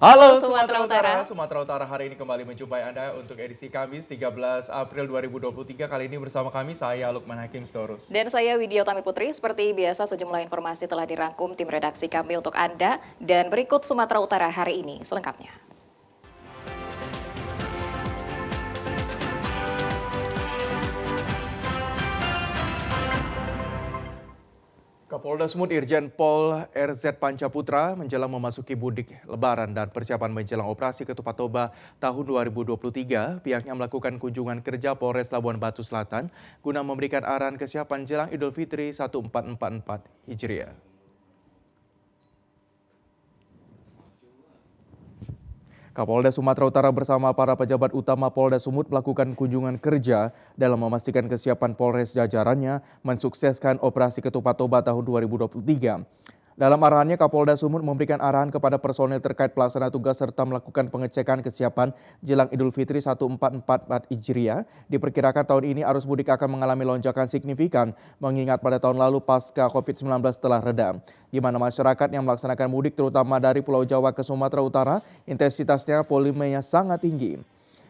Halo Sumatera Utara. Sumatera Utara hari ini kembali menjumpai Anda untuk edisi Kamis 13 April 2023. Kali ini bersama kami, saya Lukman Hakim Storus. Dan saya Widya Utami Putri. Seperti biasa sejumlah informasi telah dirangkum tim redaksi kami untuk Anda. Dan berikut Sumatera Utara hari ini selengkapnya. Kapolda Sumut Irjen Pol RZ Pancaputra menjelang memasuki mudik Lebaran dan persiapan menjelang operasi Ketupat Toba tahun 2023, pihaknya melakukan kunjungan kerja Polres Labuan Batu Selatan guna memberikan arahan kesiapan jelang Idul Fitri 1444 Hijriah. Kapolda Sumatera Utara bersama para pejabat utama Polda Sumut melakukan kunjungan kerja dalam memastikan kesiapan Polres jajarannya mensukseskan operasi Ketupat Toba tahun 2023. Dalam arahannya, Kapolda Sumut memberikan arahan kepada personel terkait pelaksana tugas serta melakukan pengecekan kesiapan jelang Idul Fitri 1444 Hijriah. Diperkirakan tahun ini arus mudik akan mengalami lonjakan signifikan mengingat pada tahun lalu pasca COVID-19 telah reda, di mana masyarakat yang melaksanakan mudik terutama dari Pulau Jawa ke Sumatera Utara intensitasnya volumenya sangat tinggi.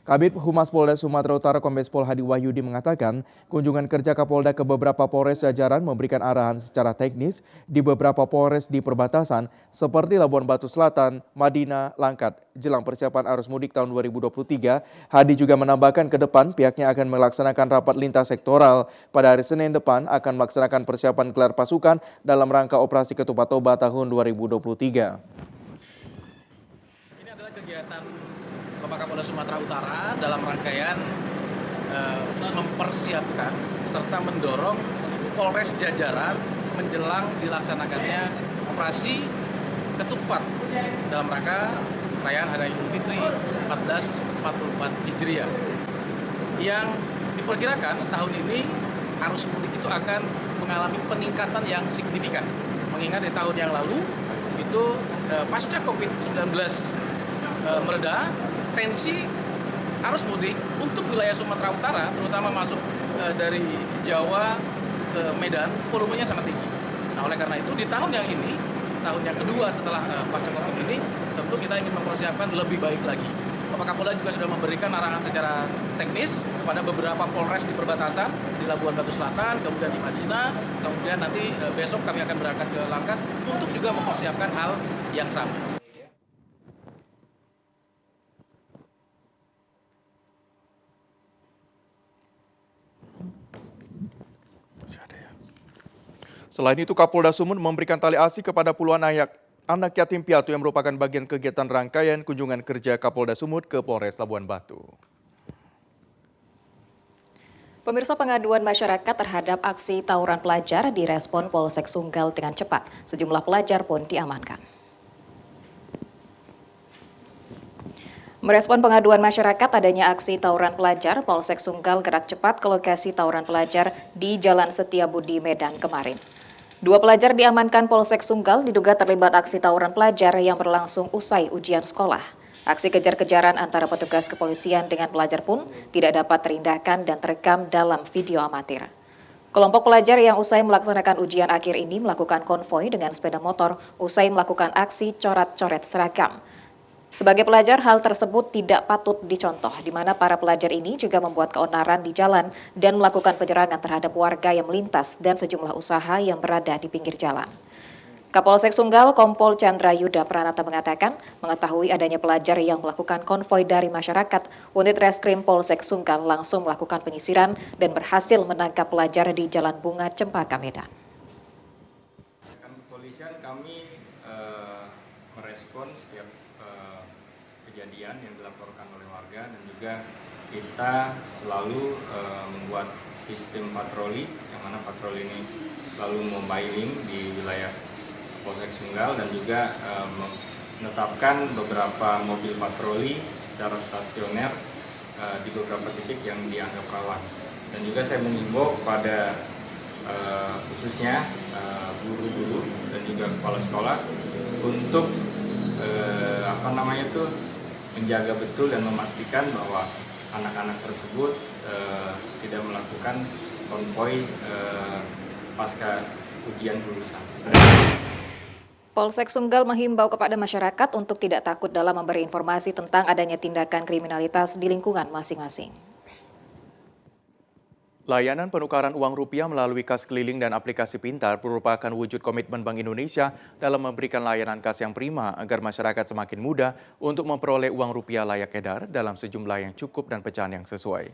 Kabid Humas Polda Sumatera Utara Kombes Pol Hadi Wahyudi mengatakan kunjungan kerja Kapolda ke beberapa Polres jajaran memberikan arahan secara teknis di beberapa Polres di perbatasan seperti Labuan Batu Selatan, Madinah, Langkat. Jelang persiapan arus mudik tahun 2023, Hadi juga menambahkan ke depan pihaknya akan melaksanakan rapat lintas sektoral. Pada hari Senin depan akan melaksanakan persiapan gelar pasukan dalam rangka operasi Ketupat Toba tahun 2023. Ini adalah kegiatan Kapolda Sumatera Utara dalam rangkaian mempersiapkan serta mendorong Polres jajaran menjelang dilaksanakannya operasi Ketupat dalam rangka perayaan Hari Idul Fitri 1444 Hijriah. Yang diperkirakan tahun ini arus mudik itu akan mengalami peningkatan yang signifikan. Mengingat di tahun yang lalu itu pasca COVID-19 mereda, tensi arus mudik untuk wilayah Sumatera Utara, terutama masuk dari Jawa ke Medan, volumenya sangat tinggi. Nah, oleh karena itu di tahun yang ini, tahun yang kedua setelah pasca Covid ini, tentu kita ingin mempersiapkan lebih baik lagi. Bapak Kapolda juga sudah memberikan arahan secara teknis kepada beberapa Polres di perbatasan, di Labuan Batu Selatan, kemudian di Madinah, kemudian nanti besok kami akan berangkat ke Langkat untuk juga mempersiapkan hal yang sama. Selain itu, Kapolda Sumut memberikan tali asi kepada puluhan anak yatim piatu yang merupakan bagian kegiatan rangkaian kunjungan kerja Kapolda Sumut ke Polres Labuan Batu. Pemirsa, pengaduan masyarakat terhadap aksi tawuran pelajar direspon Polsek Sunggal dengan cepat. Sejumlah pelajar pun diamankan. Merespon pengaduan masyarakat adanya aksi tawuran pelajar, Polsek Sunggal gerak cepat ke lokasi tawuran pelajar di Jalan Setiabudi, Medan kemarin. 2 pelajar diamankan Polsek Sunggal diduga terlibat aksi tawuran pelajar yang berlangsung usai ujian sekolah. Aksi kejar-kejaran antara petugas kepolisian dengan pelajar pun tidak dapat terindahkan dan terekam dalam video amatir. Kelompok pelajar yang usai melaksanakan ujian akhir ini melakukan konvoi dengan sepeda motor usai melakukan aksi coret-coret seragam. Sebagai pelajar, hal tersebut tidak patut dicontoh, di mana para pelajar ini juga membuat keonaran di jalan dan melakukan penyerangan terhadap warga yang melintas dan sejumlah usaha yang berada di pinggir jalan. Kapolsek Sunggal, Kompol Chandra Yuda Pranata mengatakan, mengetahui adanya pelajar yang melakukan konvoi dari masyarakat, unit reskrim Polsek Sunggal langsung melakukan penyisiran dan berhasil menangkap pelajar di Jalan Bunga Cempaka, Medan. Kepolisian kami merespon setiap kejadian yang dilaporkan oleh warga dan juga kita selalu membuat sistem patroli yang mana patroli ini selalu mobiling di wilayah Polsek Sunggal dan juga menetapkan beberapa mobil patroli secara stasioner di beberapa titik yang dianggap rawan. Dan juga saya mengimbau kepada khususnya guru-guru dan juga kepala sekolah untuk menjaga betul dan memastikan bahwa anak-anak tersebut tidak melakukan konvoi pasca ujian lulusan. Polsek Sunggal menghimbau kepada masyarakat untuk tidak takut dalam memberi informasi tentang adanya tindakan kriminalitas di lingkungan masing-masing. Layanan penukaran uang rupiah melalui kas keliling dan aplikasi pintar merupakan wujud komitmen Bank Indonesia dalam memberikan layanan kas yang prima agar masyarakat semakin mudah untuk memperoleh uang rupiah layak edar dalam sejumlah yang cukup dan pecahan yang sesuai.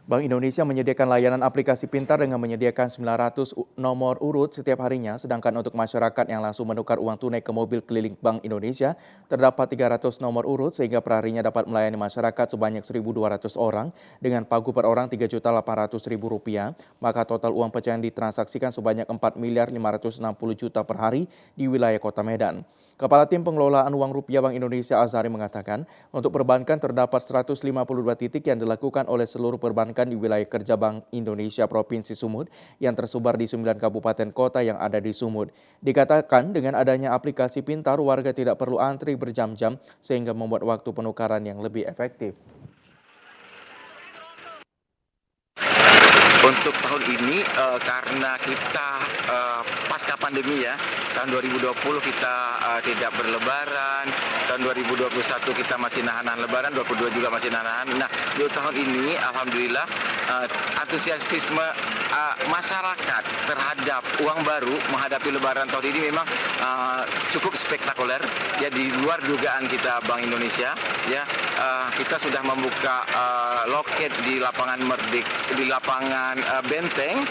Bank Indonesia menyediakan layanan aplikasi pintar dengan menyediakan 900 nomor urut setiap harinya, sedangkan untuk masyarakat yang langsung menukar uang tunai ke mobil keliling Bank Indonesia, terdapat 300 nomor urut sehingga perharinya dapat melayani masyarakat sebanyak 1.200 orang dengan pagu per orang Rp3.800.000, maka total uang pecahan ditransaksikan sebanyak Rp4.560.000.000 per hari di wilayah Kota Medan. Kepala Tim Pengelolaan Uang Rupiah Bank Indonesia Azhari mengatakan, untuk perbankan terdapat 152 titik yang dilakukan oleh seluruh perbankan di wilayah kerja Bank Indonesia Provinsi Sumut yang tersebar di 9 kabupaten kota yang ada di Sumut. Dikatakan dengan adanya aplikasi pintar, warga tidak perlu antri berjam-jam sehingga membuat waktu penukaran yang lebih efektif. Untuk tahun ini karena kita pasca pandemi ya, tahun 2020 kita tidak berlebaran, tahun 2021 kita masih nahan lebaran, 2022 juga masih nahan. Nah, di tahun ini alhamdulillah antusiasme masyarakat terhadap uang baru menghadapi lebaran tahun ini memang cukup spektakuler ya, di luar dugaan kita Bank Indonesia ya. Kita sudah membuka loket di lapangan Benteng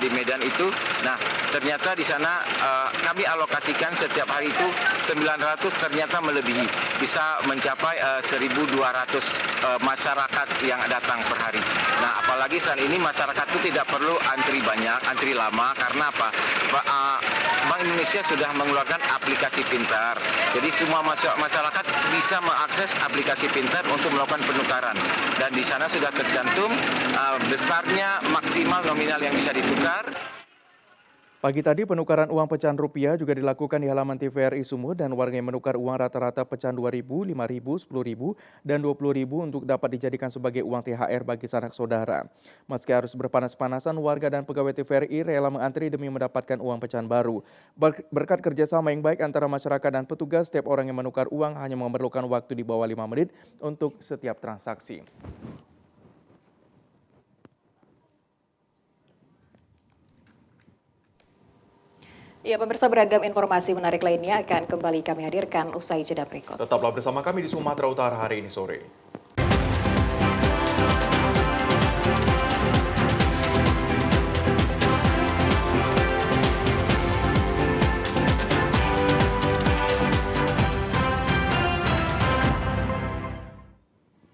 di Medan itu. Nah, ternyata di sana kami alokasikan setiap hari itu 900, ternyata melebihi, bisa mencapai 1.200 masyarakat yang datang per hari. Nah, apalagi saat ini masyarakat itu tidak perlu antri banyak, antri lama, karena apa? Bank Indonesia sudah mengeluarkan aplikasi pintar. Jadi semua masyarakat bisa mengakses aplikasi pintar untuk melakukan penukaran. Dan di sana sudah tercantum besarnya maksimal nominal yang bisa ditukar. Pagi tadi penukaran uang pecahan rupiah juga dilakukan di halaman TVRI Sumut dan warga yang menukar uang rata-rata pecahan Rp2.000, Rp5.000, Rp10.000, dan Rp20.000 untuk dapat dijadikan sebagai uang THR bagi sanak saudara. Meski harus berpanas-panasan, warga dan pegawai TVRI rela mengantri demi mendapatkan uang pecahan baru. Berkat kerjasama yang baik antara masyarakat dan petugas, setiap orang yang menukar uang hanya memerlukan waktu di bawah 5 menit untuk setiap transaksi. Ya, pemirsa, beragam informasi menarik lainnya akan kembali kami hadirkan usai jeda berikut. Tetaplah bersama kami di Sumatera Utara hari ini sore.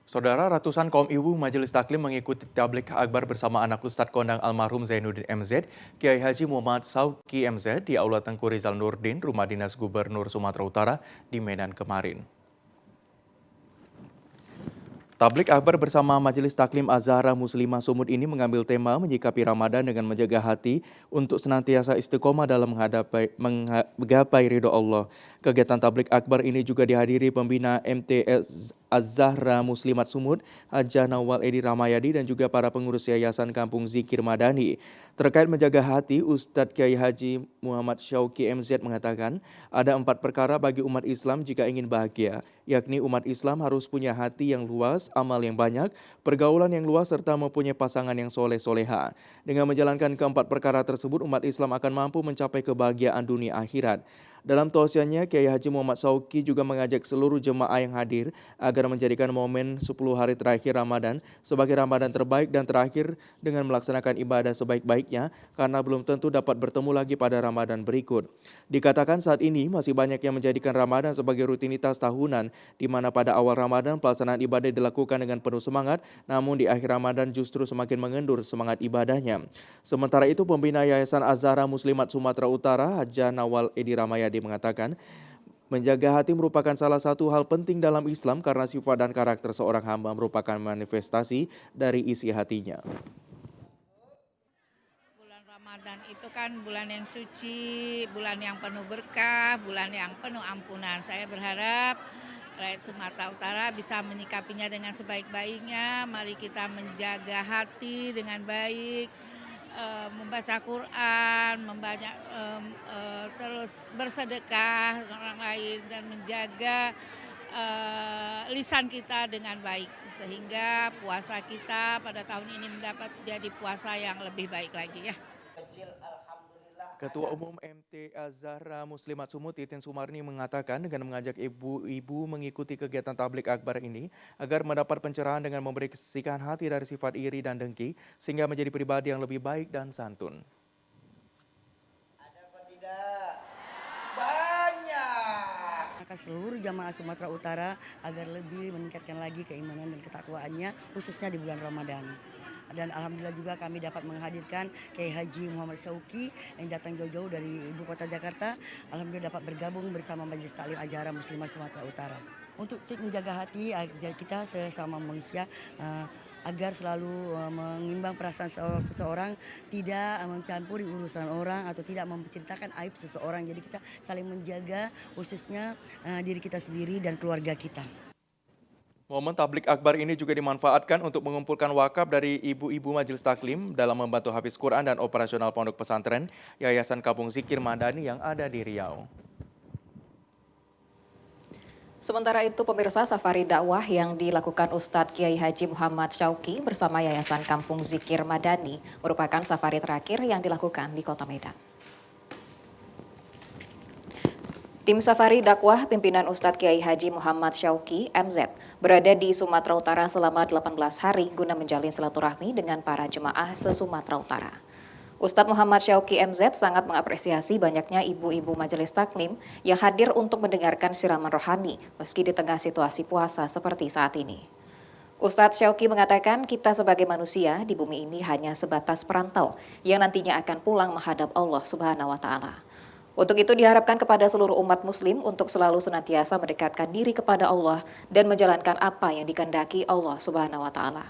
Saudara, ratusan kaum ibu Majelis Taklim mengikuti tablik akbar bersama anak Ustadz kondang almarhum Zainuddin MZ, Kiai Haji Muhammad Sauki MZ di Aula Tengku Rizal Nurdin, Rumah Dinas Gubernur Sumatera Utara di Medan kemarin. Tablik akbar bersama Majelis Taklim Az-Zahra Muslimah Sumut ini mengambil tema menyikapi Ramadan dengan menjaga hati untuk senantiasa istiqomah dalam menggapai ridho Allah. Kegiatan tablik akbar ini juga dihadiri pembina MTS Az-Zahra Muslimat Sumut, Hajah Nawal Edi Ramayadi, dan juga para pengurus Yayasan Kampung Zikir Madani. Terkait menjaga hati, Ustadz Kiai Haji Muhammad Syauki MZ mengatakan ada 4 perkara bagi umat Islam jika ingin bahagia, yakni umat Islam harus punya hati yang luas, amal yang banyak, pergaulan yang luas, serta mempunyai pasangan yang soleh-soleha. Dengan menjalankan keempat perkara tersebut, umat Islam akan mampu mencapai kebahagiaan dunia akhirat. Dalam tausiahnya, Kiai Haji Muhammad Sauki juga mengajak seluruh jemaah yang hadir agar menjadikan momen 10 hari terakhir Ramadan sebagai Ramadan terbaik dan terakhir dengan melaksanakan ibadah sebaik-baiknya, karena belum tentu dapat bertemu lagi pada Ramadan berikut. Dikatakan saat ini masih banyak yang menjadikan Ramadan sebagai rutinitas tahunan, di mana pada awal Ramadan pelaksanaan ibadah dilakukan dengan penuh semangat, namun di akhir Ramadan justru semakin mengendur semangat ibadahnya. Sementara itu, pembina Yayasan Az-Zahra Muslimat Sumatera Utara, Hajah Nawal Edi Ramayadi mengatakan, menjaga hati merupakan salah satu hal penting dalam Islam karena sifat dan karakter seorang hamba merupakan manifestasi dari isi hatinya. Bulan Ramadan itu kan bulan yang suci, bulan yang penuh berkah, bulan yang penuh ampunan. Saya berharap rakyat Sumatera Utara bisa menyikapinya dengan sebaik-baiknya. Mari kita menjaga hati dengan baik, membaca Quran, terus bersedekah dengan orang lain dan menjaga lisan kita dengan baik sehingga puasa kita pada tahun ini mendapat jadi puasa yang lebih baik lagi ya. Ketua Umum MT Azahra Muslimat Sumut Titin Sumarni mengatakan dengan mengajak ibu-ibu mengikuti kegiatan tablik akbar ini agar mendapat pencerahan dengan membersihkan hati dari sifat iri dan dengki sehingga menjadi pribadi yang lebih baik dan santun. Ada apa tidak? Banyak. Akan seluruh jamaah Sumatera Utara agar lebih meningkatkan lagi keimanan dan ketakwaannya khususnya di bulan Ramadan. Dan alhamdulillah juga kami dapat menghadirkan Kiai Haji Muhammad Syauqi yang datang jauh-jauh dari ibu kota Jakarta. Alhamdulillah dapat bergabung bersama Majelis Taklim Azahra Muslimah Sumatera Utara. Untuk tip menjaga hati agar kita sesama manusia agar selalu mengimbang perasaan seseorang, tidak mencampuri urusan orang atau tidak menceritakan aib seseorang. Jadi kita saling menjaga khususnya diri kita sendiri dan keluarga kita. Momen tablik akbar ini juga dimanfaatkan untuk mengumpulkan wakaf dari ibu-ibu majelis taklim dalam membantu hafiz Quran dan operasional pondok pesantren Yayasan Kampung Zikir Madani yang ada di Riau. Sementara itu, pemirsa, safari dakwah yang dilakukan Ustadz Kiai Haji Muhammad Syauqi bersama Yayasan Kampung Zikir Madani merupakan safari terakhir yang dilakukan di Kota Medan. Tim safari dakwah pimpinan Ustadz Kiai Haji Muhammad Syauqi (MZ) berada di Sumatera Utara selama 18 hari guna menjalin silaturahmi dengan para jemaah se-Sumatera Utara. Ustadz Muhammad Syauqi MZ sangat mengapresiasi banyaknya ibu-ibu majelis taklim yang hadir untuk mendengarkan siraman rohani meski di tengah situasi puasa seperti saat ini. Ustadz Syauqi mengatakan kita sebagai manusia di bumi ini hanya sebatas perantau yang nantinya akan pulang menghadap Allah Subhanahu wa Ta'ala. Untuk itu diharapkan kepada seluruh umat muslim untuk selalu senantiasa mendekatkan diri kepada Allah dan menjalankan apa yang dikehendaki Allah Subhanahu wa Ta'ala.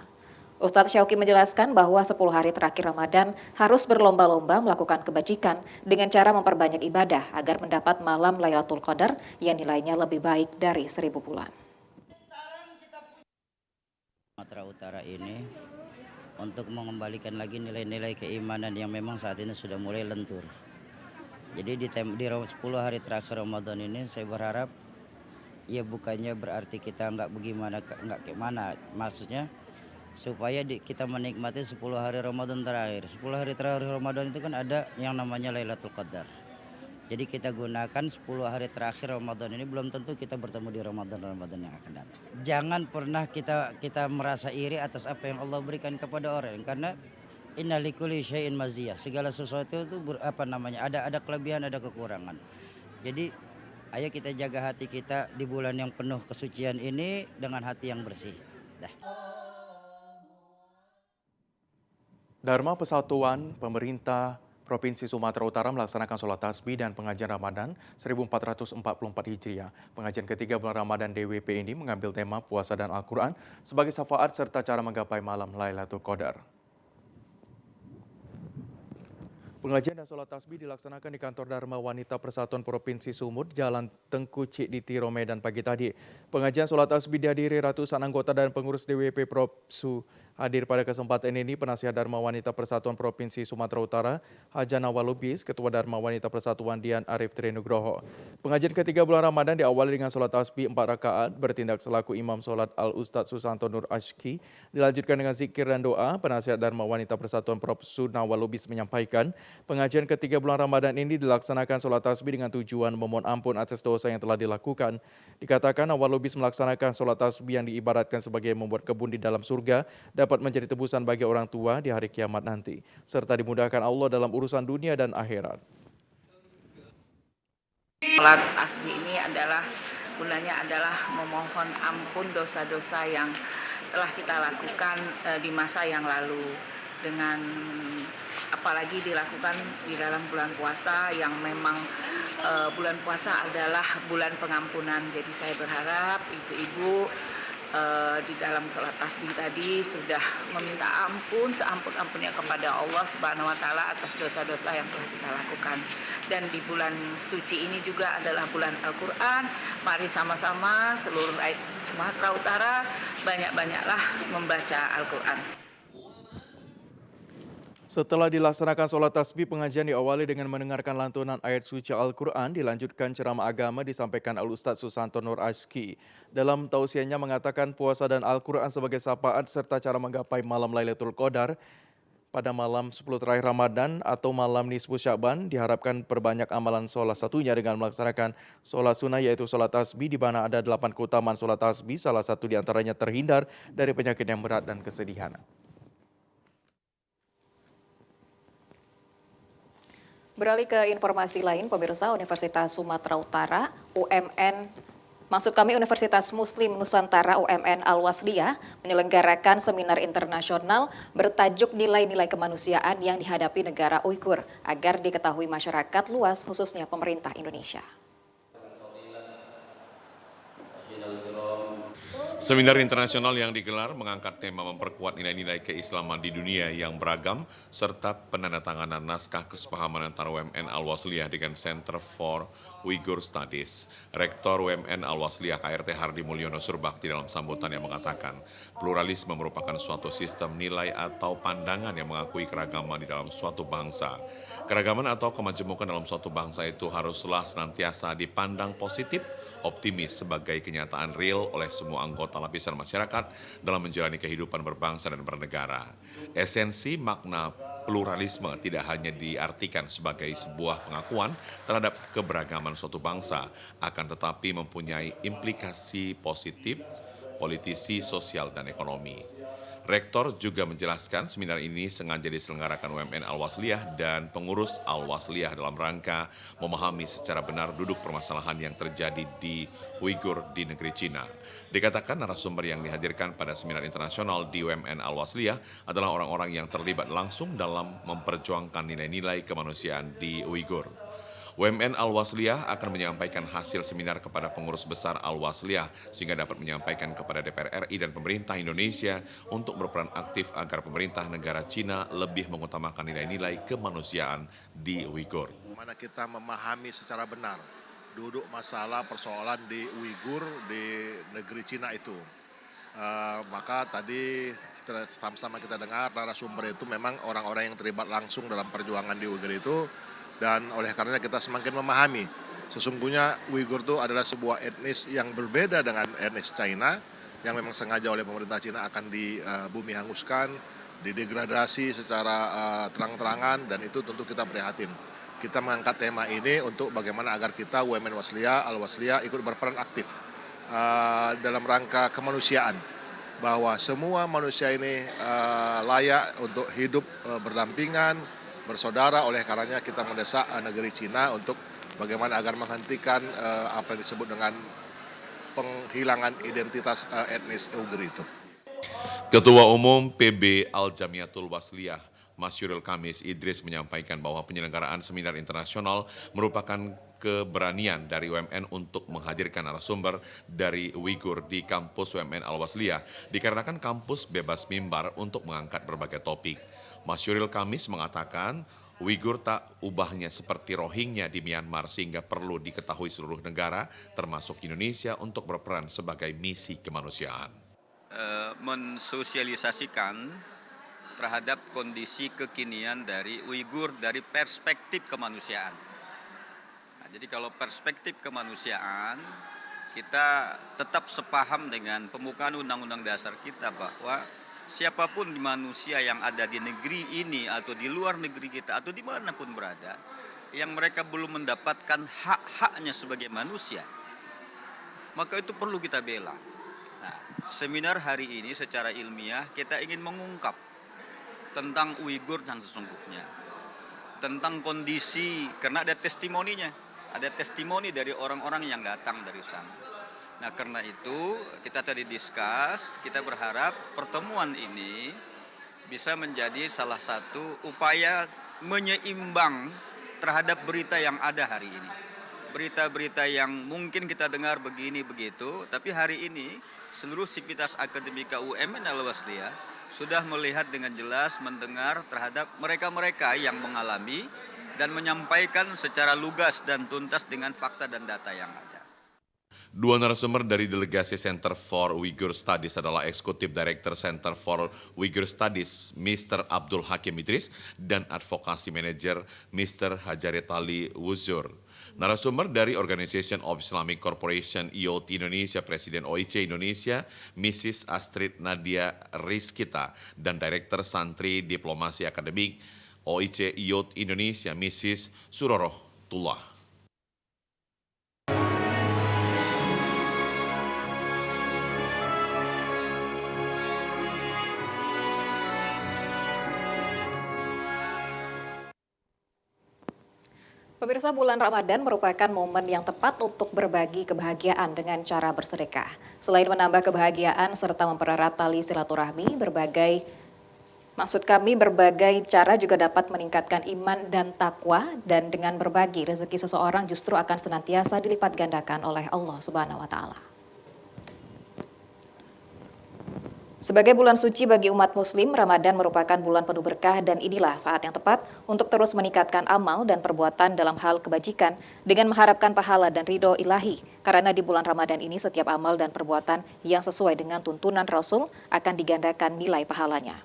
Ustadz Syauqi menjelaskan bahwa 10 hari terakhir Ramadan harus berlomba-lomba melakukan kebajikan dengan cara memperbanyak ibadah agar mendapat malam Lailatul Qadar yang nilainya lebih baik dari 1000 bulan. Sumatera Utara ini untuk mengembalikan lagi nilai-nilai keimanan yang memang saat ini sudah mulai lentur. Jadi di 10 hari terakhir Ramadan ini saya berharap ya bukannya berarti kita nggak kayak mana, maksudnya supaya kita menikmati 10 hari Ramadan terakhir. 10 hari terakhir Ramadan itu kan ada yang namanya Lailatul Qadar. Jadi kita gunakan 10 hari terakhir Ramadan ini, belum tentu kita bertemu di Ramadan yang akan datang. Jangan pernah kita merasa iri atas apa yang Allah berikan kepada orang, karena inna likulli syai'in maziyah. Segala sesuatu itu ada kelebihan, ada kekurangan. Jadi ayo kita jaga hati kita di bulan yang penuh kesucian ini dengan hati yang bersih. Dharma Persatuan Pemerintah Provinsi Sumatera Utara melaksanakan sholat tasbih dan pengajian Ramadan 1444 Hijriah. Pengajian ketiga bulan Ramadan DWP ini mengambil tema puasa dan Al-Quran sebagai syafaat serta cara menggapai malam Lailatul Qadar. Pengajian dan sholat tasbih dilaksanakan di kantor Dharma Wanita Persatuan Provinsi Sumut, Jalan Tengku Cikditiro, Medan pagi tadi. Pengajian sholat tasbih dihadiri ratusan anggota dan pengurus DWP Propsu. Hadir pada kesempatan ini penasihat Dharma Wanita Persatuan Provinsi Sumatera Utara, Haja Nawalubis, Ketua Dharma Wanita Persatuan Dian Arif Trinugroho. Pengajian ketiga bulan Ramadan diawali dengan sholat tasbih 4 rakaat, bertindak selaku imam sholat Al-Ustadz Susanto Nur Ashki. Dilanjutkan dengan zikir dan doa. Penasihat Dharma Wanita Persatuan Propsu Nawalubis menyampaikan, pengajian ketiga bulan Ramadan ini dilaksanakan sholat tasbih dengan tujuan memohon ampun atas dosa yang telah dilakukan. Dikatakan Nawalubis melaksanakan sholat tasbih yang diibaratkan sebagai membuat kebun di dalam surga, dapat menjadi tebusan bagi orang tua di hari kiamat nanti, serta dimudahkan Allah dalam urusan dunia dan akhirat. Sholat tasbih ini gunanya adalah memohon ampun dosa-dosa yang telah kita lakukan di masa yang lalu, dengan apalagi dilakukan di dalam bulan puasa yang memang bulan puasa adalah bulan pengampunan. Jadi saya berharap ibu-ibu di dalam sholat tasbih tadi sudah meminta ampun seampun-ampunnya kepada Allah Subhanahu wa Ta'ala atas dosa-dosa yang telah kita lakukan. Dan di bulan suci ini juga adalah bulan Al-Quran. Mari sama-sama seluruh rakyat Sumatera Utara banyak-banyaklah membaca Al-Quran. Setelah dilaksanakan sholat tasbih, pengajian diawali dengan mendengarkan lantunan ayat suci Al-Quran, dilanjutkan ceramah agama disampaikan Al-Ustadz Susanto Nur Ashki. Dalam tausiahnya mengatakan puasa dan Al-Quran sebagai syafaat serta cara menggapai malam Lailatul Qadar pada malam 10 terakhir Ramadan atau malam nisfu Sya'ban diharapkan perbanyak amalan salah satunya dengan melaksanakan sholat sunnah yaitu sholat tasbih di mana ada 8 keutamaan sholat tasbih, salah satu diantaranya terhindar dari penyakit yang berat dan kesedihan. Beralih ke informasi lain, pemirsa, Universitas Sumatera Utara, Universitas Muslim Nusantara UMN Al-Wasliyah menyelenggarakan seminar internasional bertajuk nilai-nilai kemanusiaan yang dihadapi negara Uighur agar diketahui masyarakat luas khususnya pemerintah Indonesia. Seminar internasional yang digelar mengangkat tema memperkuat nilai-nilai keislaman di dunia yang beragam serta penandatanganan naskah kesepahaman antara UMN Al-Wasliyah dengan Center for Uyghur Studies. Rektor UMN Al-Wasliyah KRT Hardi Mulyono Surbakti dalam sambutannya mengatakan, pluralisme merupakan suatu sistem nilai atau pandangan yang mengakui keragaman di dalam suatu bangsa. Keragaman atau kemajemukan dalam suatu bangsa itu haruslah senantiasa dipandang positif, optimis sebagai kenyataan real oleh semua anggota lapisan masyarakat dalam menjalani kehidupan berbangsa dan bernegara. Esensi makna pluralisme tidak hanya diartikan sebagai sebuah pengakuan terhadap keberagaman suatu bangsa, akan tetapi mempunyai implikasi positif, politisi, sosial, dan ekonomi. Rektor juga menjelaskan seminar ini sengaja diselenggarakan UMN Al-Wasliyah dan pengurus Al-Wasliyah dalam rangka memahami secara benar duduk permasalahan yang terjadi di Uighur di negeri Cina. Dikatakan narasumber yang dihadirkan pada seminar internasional di UMN Al-Wasliyah adalah orang-orang yang terlibat langsung dalam memperjuangkan nilai-nilai kemanusiaan di Uighur. UMN Al-Wasliyah akan menyampaikan hasil seminar kepada pengurus besar Al-Wasliyah sehingga dapat menyampaikan kepada DPR RI dan pemerintah Indonesia untuk berperan aktif agar pemerintah negara Cina lebih mengutamakan nilai-nilai kemanusiaan di Uighur. Bagaimana kita memahami secara benar duduk masalah persoalan di Uighur di negeri Cina itu. Maka tadi sama-sama kita dengar narasumber itu memang orang-orang yang terlibat langsung dalam perjuangan di Uighur itu. Dan oleh karenanya kita semakin memahami sesungguhnya Uighur itu adalah sebuah etnis yang berbeda dengan etnis China yang memang sengaja oleh pemerintah Cina akan dibumi hanguskan, didegradasi secara terang-terangan, dan itu tentu kita prihatin. Kita mengangkat tema ini untuk bagaimana agar kita UMN Al-Wasliyah ikut berperan aktif dalam rangka kemanusiaan, bahwa semua manusia ini layak untuk hidup berdampingan, bersaudara. Oleh karenanya kita mendesak negeri Cina untuk bagaimana agar menghentikan apa yang disebut dengan penghilangan identitas etnis Uighur itu. Ketua Umum PB Al-Jamiatul Wasliyah, Masyurul Kamis Idris menyampaikan bahwa penyelenggaraan seminar internasional merupakan keberanian dari UMN untuk menghadirkan narasumber dari Uighur di kampus UMN Al-Wasliyah dikarenakan kampus bebas mimbar untuk mengangkat berbagai topik. Masyurul Kamis mengatakan Uighur tak ubahnya seperti Rohingya di Myanmar sehingga perlu diketahui seluruh negara termasuk Indonesia untuk berperan sebagai misi kemanusiaan. Mensosialisasikan terhadap kondisi kekinian dari Uighur dari perspektif kemanusiaan. Nah, jadi kalau perspektif kemanusiaan, kita tetap sepaham dengan pembukaan Undang-Undang Dasar kita bahwa siapapun manusia yang ada di negeri ini atau di luar negeri kita atau dimanapun berada, yang mereka belum mendapatkan hak-haknya sebagai manusia, maka itu perlu kita bela. Nah, seminar hari ini secara ilmiah kita ingin mengungkap tentang Uighur yang sesungguhnya, tentang kondisi, karena ada testimoninya, ada testimoni dari orang-orang yang datang dari sana. Nah, karena itu kita tadi discuss, kita berharap pertemuan ini bisa menjadi salah satu upaya menyeimbang terhadap berita yang ada hari ini. Berita-berita yang mungkin kita dengar begini begitu, tapi hari ini seluruh sivitas akademika UMN Al-Wasliyah sudah melihat dengan jelas, mendengar terhadap mereka-mereka yang mengalami dan menyampaikan secara lugas dan tuntas dengan fakta dan data yang ada. Dua narasumber dari delegasi Center for Uyghur Studies adalah Eksekutif Director Center for Uyghur Studies, Mr. Abdul Hakim Idris, dan Advokasi Manager, Mr. Hajaret Ali Wuzur. Narasumber dari Organization of Islamic Corporation IOT Indonesia, Presiden OIC Indonesia, Mrs. Astrid Nadia Rizkita, dan Direktur Santri Diplomasi Akademik OIC IOT Indonesia, Mrs. Suroroh Tullah. Pemirsa, bulan Ramadan merupakan momen yang tepat untuk berbagi kebahagiaan dengan cara bersedekah. Selain menambah kebahagiaan serta mempererat tali silaturahmi, berbagai cara juga dapat meningkatkan iman dan takwa, dan dengan berbagi rezeki seseorang justru akan senantiasa dilipat gandakan oleh Allah Subhanahu wa taala. Sebagai bulan suci bagi umat muslim, Ramadan merupakan bulan penuh berkah dan inilah saat yang tepat untuk terus meningkatkan amal dan perbuatan dalam hal kebajikan dengan mengharapkan pahala dan ridho ilahi. Karena di bulan Ramadan ini setiap amal dan perbuatan yang sesuai dengan tuntunan Rasul akan digandakan nilai pahalanya.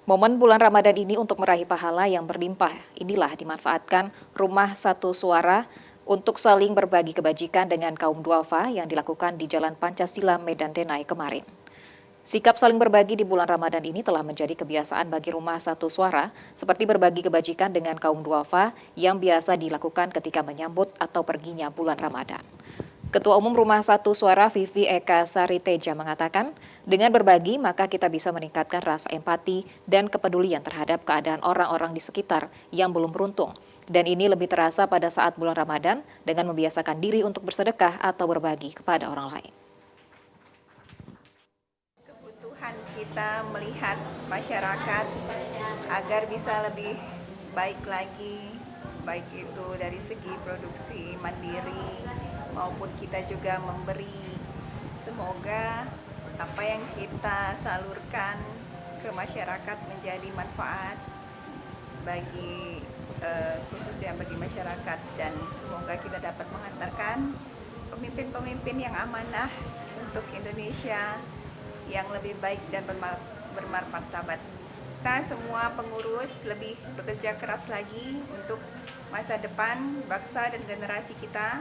Momen bulan Ramadan ini untuk meraih pahala yang berlimpah, inilah dimanfaatkan Rumah Satu Suara untuk saling berbagi kebajikan dengan kaum duafa yang dilakukan di Jalan Pancasila, Medan Denai kemarin. Sikap saling berbagi di bulan Ramadan ini telah menjadi kebiasaan bagi Rumah Satu Suara, seperti berbagi kebajikan dengan kaum duafa yang biasa dilakukan ketika menyambut atau perginya bulan Ramadan. Ketua Umum Rumah Satu Suara Vivi Eka Sariteja mengatakan, dengan berbagi maka kita bisa meningkatkan rasa empati dan kepedulian terhadap keadaan orang-orang di sekitar yang belum beruntung. Dan ini lebih terasa pada saat bulan Ramadan dengan membiasakan diri untuk bersedekah atau berbagi kepada orang lain. Kita melihat masyarakat agar bisa lebih baik lagi, baik itu dari segi produksi mandiri maupun kita juga memberi. Semoga apa yang kita salurkan ke masyarakat menjadi manfaat bagi khususnya bagi masyarakat, dan semoga kita dapat mengantarkan pemimpin-pemimpin yang amanah untuk Indonesia yang lebih baik dan bermartabat. Kita semua pengurus lebih bekerja keras lagi untuk masa depan bangsa dan generasi kita,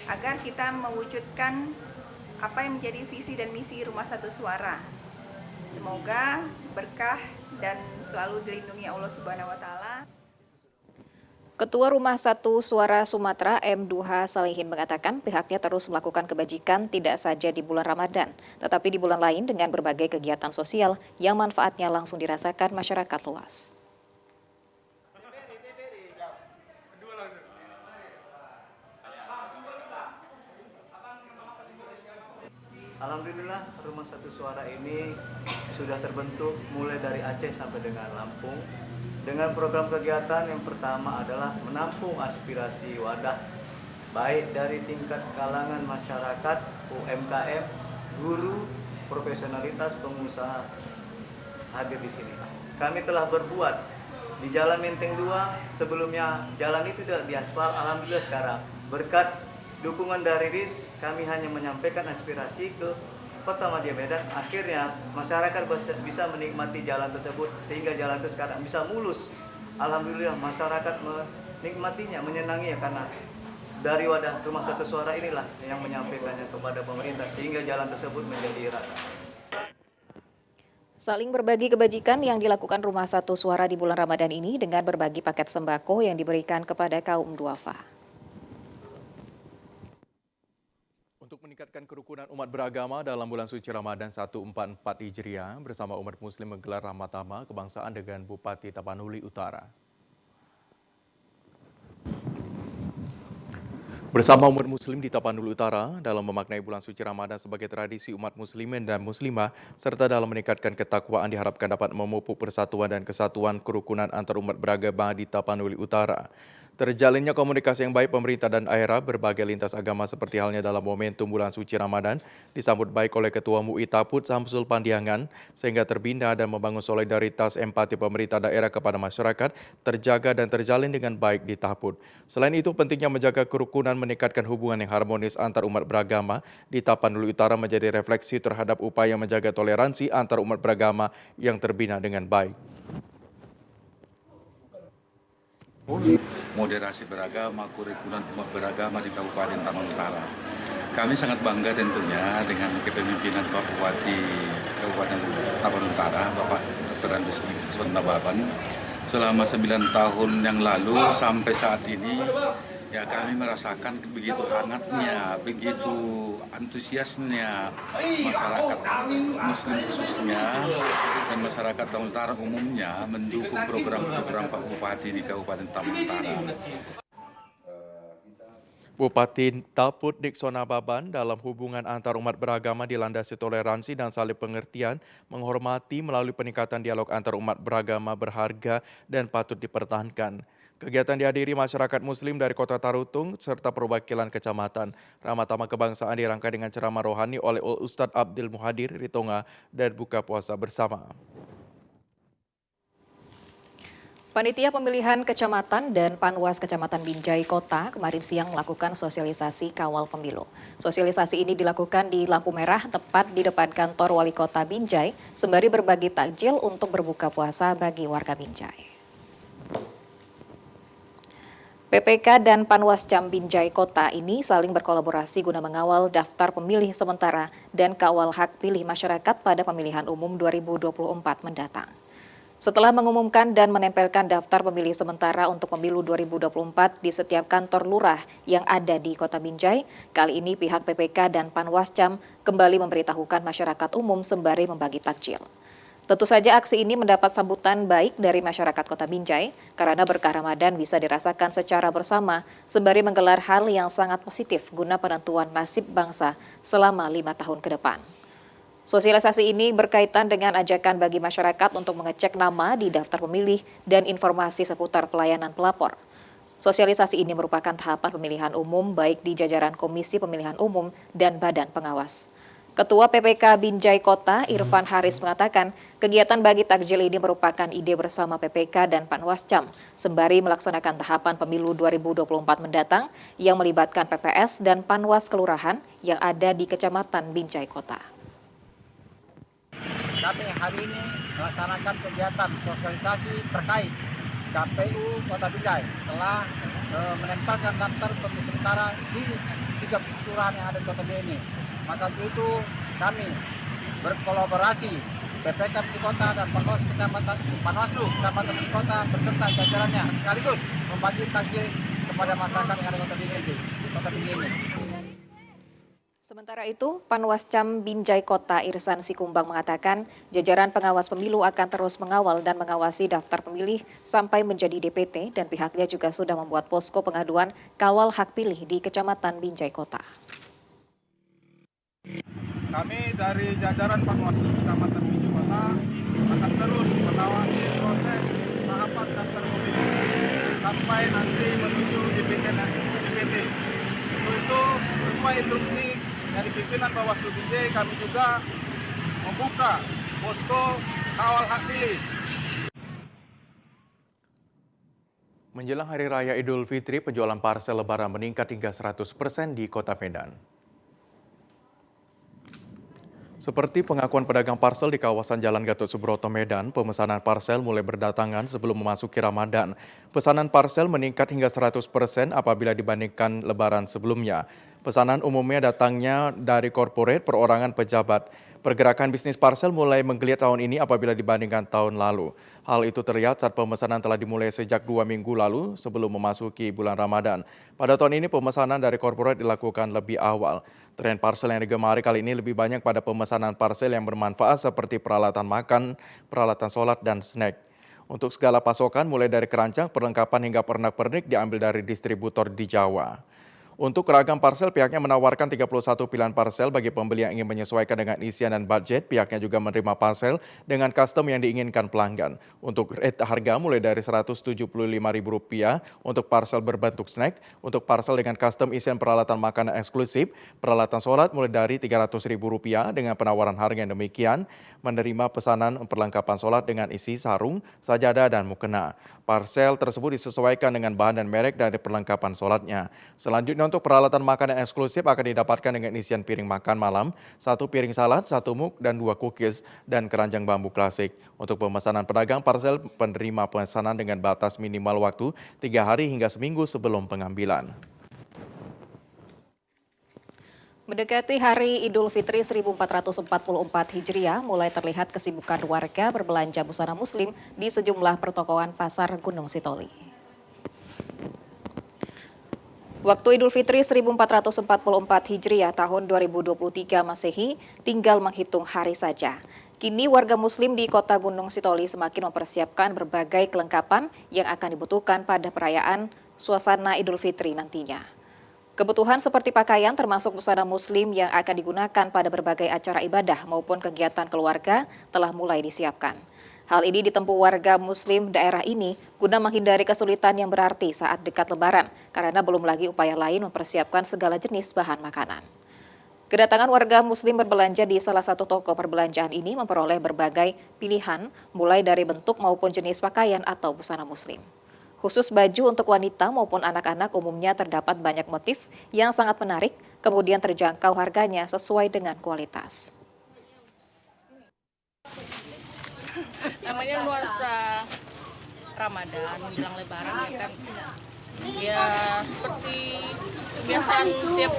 agar kita mewujudkan apa yang menjadi visi dan misi Rumah Satu Suara. Semoga berkah dan selalu dilindungi Allah Subhanahu wa taala. Ketua Rumah Satu Suara Sumatera M. Duha Salihin mengatakan pihaknya terus melakukan kebajikan tidak saja di bulan Ramadan, tetapi di bulan lain dengan berbagai kegiatan sosial yang manfaatnya langsung dirasakan masyarakat luas. Alhamdulillah Rumah Satu Suara ini sudah terbentuk mulai dari Aceh sampai dengan Lampung, dengan program kegiatan yang pertama adalah menampung aspirasi wadah baik dari tingkat kalangan masyarakat, UMKM, guru, profesionalitas, pengusaha hadir di sini. Kami telah berbuat di Jalan Menteng 2, sebelumnya jalan itu tidak diaspal, alhamdulillah sekarang berkat dukungan dari RIS kami hanya menyampaikan aspirasi ke Kota Madya Medan, akhirnya masyarakat bisa menikmati jalan tersebut sehingga jalan itu sekarang bisa mulus. Alhamdulillah masyarakat menikmatinya, menyenanginya karena dari wadah Rumah Satu Suara inilah yang menyampaikannya kepada pemerintah sehingga jalan tersebut menjadi rata. Saling berbagi kebajikan yang dilakukan Rumah Satu Suara di bulan Ramadan ini dengan berbagi paket sembako yang diberikan kepada kaum duafa. Untuk meningkatkan kerukunan umat beragama dalam bulan suci Ramadan 1444 Hijriah, bersama umat muslim menggelar Rahmatama Kebangsaan dengan Bupati Tapanuli Utara. Bersama umat muslim di Tapanuli Utara dalam memaknai bulan suci Ramadan sebagai tradisi umat muslimin dan muslimah, serta dalam meningkatkan ketakwaan diharapkan dapat memupuk persatuan dan kesatuan kerukunan antar umat beragama di Tapanuli Utara. Terjalinnya komunikasi yang baik pemerintah dan daerah berbagai lintas agama seperti halnya dalam momentum bulan suci Ramadan disambut baik oleh Ketua MUI Taput Samsul Pandiangan sehingga terbina dan membangun solidaritas empati pemerintah daerah kepada masyarakat terjaga dan terjalin dengan baik di Taput. Selain itu pentingnya menjaga kerukunan meningkatkan hubungan yang harmonis antar umat beragama di Tapanuli Utara menjadi refleksi terhadap upaya menjaga toleransi antar umat beragama yang terbina dengan baik. Moderasi beragama, kurikulum umat beragama di Kabupaten Taman Utara. Kami sangat bangga tentunya dengan kepemimpinan Pak Bupati Kabupaten Taman Utara, Bapak Dr. Andus Nababan. Selama 9 tahun yang lalu sampai saat ini, ya kami merasakan begitu hangatnya, begitu antusiasnya masyarakat Muslim khususnya dan masyarakat Taman Utara umumnya mendukung program-program Pak Bupati di Kabupaten Taman Utara. Bupati Taput Nixon Nababan dalam hubungan antar umat beragama dilandasi toleransi dan saling pengertian, menghormati melalui peningkatan dialog antar umat beragama berharga dan patut dipertahankan. Kegiatan dihadiri masyarakat Muslim dari Kota Tarutung serta perwakilan kecamatan. Ramadhan Kebangsaan dirangkai dengan ceramah rohani oleh Ustadz Abdul Muhadir Ritonga dan buka puasa bersama. Panitia Pemilihan Kecamatan dan Panwas Kecamatan Binjai Kota kemarin siang melakukan sosialisasi kawal pemilu. Sosialisasi ini dilakukan di lampu merah tepat di depan kantor Wali Kota Binjai sembari berbagi takjil untuk berbuka puasa bagi warga Binjai. PPK dan Panwascam Binjai Kota ini saling berkolaborasi guna mengawal daftar pemilih sementara dan kawal hak pilih masyarakat pada pemilihan umum 2024 mendatang. Setelah mengumumkan dan menempelkan daftar pemilih sementara untuk pemilu 2024 di setiap kantor lurah yang ada di Kota Binjai, kali ini pihak PPK dan Panwascam kembali memberitahukan masyarakat umum sembari membagi takjil. Tentu saja aksi ini mendapat sambutan baik dari masyarakat Kota Binjai karena berkah Ramadan bisa dirasakan secara bersama sembari menggelar hal yang sangat positif guna penentuan nasib bangsa selama 5 tahun ke depan. Sosialisasi ini berkaitan dengan ajakan bagi masyarakat untuk mengecek nama di daftar pemilih dan informasi seputar pelayanan pelapor. Sosialisasi ini merupakan tahapan pemilihan umum baik di jajaran Komisi Pemilihan Umum dan Badan Pengawas. Ketua PPK Binjai Kota Irfan Haris mengatakan kegiatan bagi takjil ini merupakan ide bersama PPK dan Panwascam sembari melaksanakan tahapan pemilu 2024 mendatang yang melibatkan PPS dan Panwas Kelurahan yang ada di Kecamatan Binjai Kota. Kami hari ini melaksanakan kegiatan sosialisasi terkait KPU Kota Binjai telah menempelkan daftar pemilih sementara di 3 kelurahan yang ada di Kota Binjai ini. Maka untuk itu kami berkolaborasi PPK di Kota dan Panwaslu Kecamatan di Kota beserta jajarannya sekaligus membagi takjil kepada masyarakat yang ada di Kota Binjai ini. Sementara itu, Panwascam Binjai Kota Irsan Sikumbang mengatakan jajaran pengawas pemilu akan terus mengawal dan mengawasi daftar pemilih sampai menjadi DPT dan pihaknya juga sudah membuat posko pengaduan kawal hak pilih di Kecamatan Binjai Kota. Kami dari jajaran Panwaslu Kecamatan Binjai Kota akan terus mengawasi proses tahapan daftar pemilih sampai nanti menuju DPT dan DPT. Untuk itu, sesuai instruksi dari pimpinan Bawaslu Binjai, kami juga membuka posko kawal hak pilih. Menjelang Hari Raya Idul Fitri, penjualan parsel Lebaran meningkat hingga 100% di Kota Medan. Seperti pengakuan pedagang parsel di kawasan Jalan Gatot Subroto Medan, pemesanan parsel mulai berdatangan sebelum memasuki Ramadan. Pesanan parsel meningkat hingga 100% apabila dibandingkan Lebaran sebelumnya. Pesanan umumnya datangnya dari korporat, perorangan, pejabat. Pergerakan bisnis parsel mulai menggeliat tahun ini apabila dibandingkan tahun lalu. Hal itu terlihat saat pemesanan telah dimulai sejak 2 minggu lalu sebelum memasuki bulan Ramadan. Pada tahun ini pemesanan dari korporat dilakukan lebih awal. Tren parsel yang digemari kali ini lebih banyak pada pemesanan parsel yang bermanfaat seperti peralatan makan, peralatan sholat, dan snack. Untuk segala pasokan mulai dari keranjang, perlengkapan hingga pernak-pernik diambil dari distributor di Jawa. Untuk ragam parsel, pihaknya menawarkan 31 pilihan parsel bagi pembeli yang ingin menyesuaikan dengan isian dan budget. Pihaknya juga menerima parsel dengan custom yang diinginkan pelanggan. Untuk rate harga mulai dari Rp175.000 untuk parsel berbentuk snack. Untuk parsel dengan custom isian peralatan makanan eksklusif, peralatan sholat mulai dari Rp300.000 dengan penawaran harga yang demikian. Menerima pesanan perlengkapan sholat dengan isi sarung, sajadah, dan mukena. Parsel tersebut disesuaikan dengan bahan dan merek dari perlengkapan sholatnya. Selanjutnya untuk peralatan makanan eksklusif akan didapatkan dengan isian piring makan malam, 1 piring salad, 1 mug, dan 2 cookies, dan keranjang bambu klasik. Untuk pemesanan pedagang, parsel penerima pesanan dengan batas minimal waktu 3 hari hingga seminggu sebelum pengambilan. Mendekati Hari Idul Fitri 1444 Hijriah, mulai terlihat kesibukan warga berbelanja busana muslim di sejumlah pertokoan pasar Gunung Sitoli. Waktu Idul Fitri 1444 Hijriah tahun 2023 Masehi tinggal menghitung hari saja. Kini warga muslim di kota Gunung Sitoli semakin mempersiapkan berbagai kelengkapan yang akan dibutuhkan pada perayaan suasana Idul Fitri nantinya. Kebutuhan seperti pakaian termasuk busana muslim yang akan digunakan pada berbagai acara ibadah maupun kegiatan keluarga telah mulai disiapkan. Hal ini ditempuh warga muslim daerah ini guna menghindari kesulitan yang berarti saat dekat lebaran karena belum lagi upaya lain mempersiapkan segala jenis bahan makanan. Kedatangan warga muslim berbelanja di salah satu toko perbelanjaan ini memperoleh berbagai pilihan mulai dari bentuk maupun jenis pakaian atau busana muslim. Khusus baju untuk wanita maupun anak-anak umumnya terdapat banyak motif yang sangat menarik, kemudian terjangkau harganya sesuai dengan kualitas. Namanya nuansa Ramadan menjelang Lebaran ya kan, ya seperti kebiasaan tiap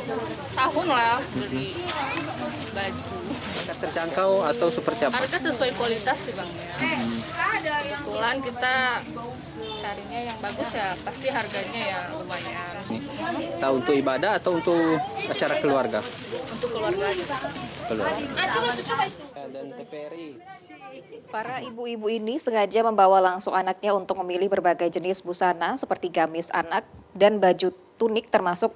tahun lah beli baju. Terjangkau atau seperti apa? Harga sesuai kualitas sih Bang ya. Kebetulan kita carinya yang bagus ya, pasti harganya ya lumayan. Tahu untuk ibadah atau untuk acara keluarga? Untuk keluarga aja. Dan TPRI. Para ibu-ibu ini sengaja membawa langsung anaknya untuk memilih berbagai jenis busana seperti gamis anak dan baju tunik termasuk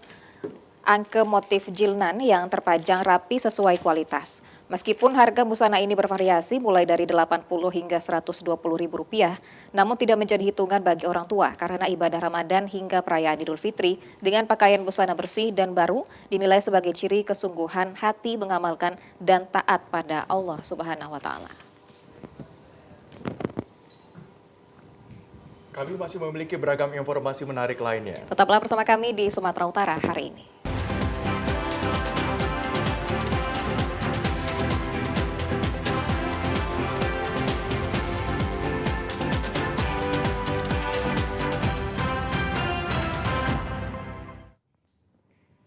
angke motif jilnan yang terpajang rapi sesuai kualitas. Meskipun harga busana ini bervariasi mulai dari Rp80 hingga Rp120.000, namun tidak menjadi hitungan bagi orang tua karena ibadah Ramadan hingga perayaan Idul Fitri dengan pakaian busana bersih dan baru dinilai sebagai ciri kesungguhan hati mengamalkan dan taat pada Allah Subhanahu wa Ta'ala. Kami masih memiliki beragam informasi menarik lainnya. Tetaplah bersama kami di Sumatera Utara hari ini.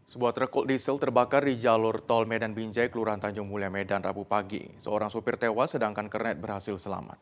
Sebuah truk diesel terbakar di jalur tol Medan Binjai, Kelurahan Tanjung Mulia, Medan, Rabu pagi. Seorang supir tewas sedangkan kernet berhasil selamat.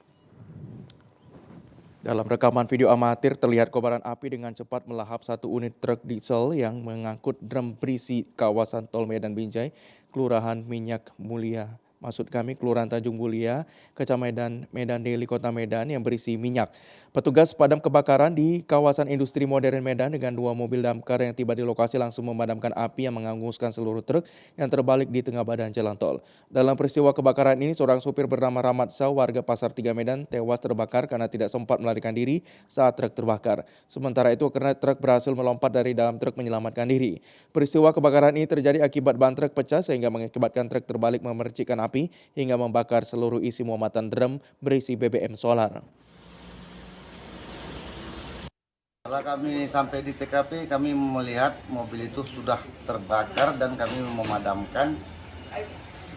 Dalam rekaman video amatir terlihat kobaran api dengan cepat melahap satu unit truk diesel yang mengangkut drum berisi kawasan tol Medan Binjai, Kelurahan Minyak Mulia. Kelurahan Tanjung Mulia, Kecamatan Medan Deli, Kota Medan yang berisi minyak. Petugas pemadam kebakaran di kawasan industri modern Medan dengan 2 mobil damkar yang tiba di lokasi langsung memadamkan api yang menghanguskan seluruh truk yang terbalik di tengah badan jalan tol. Dalam peristiwa kebakaran ini, seorang supir bernama Rahmat Saw, warga Pasar 3 Medan, tewas terbakar karena tidak sempat melarikan diri saat truk terbakar. Sementara itu, kernet truk berhasil melompat dari dalam truk menyelamatkan diri. Peristiwa kebakaran ini terjadi akibat ban truk pecah sehingga mengakibatkan truk terbalik memercikkan api hingga membakar seluruh isi muatan drum berisi BBM solar. Setelah kami sampai di TKP, kami melihat mobil itu sudah terbakar dan kami memadamkan.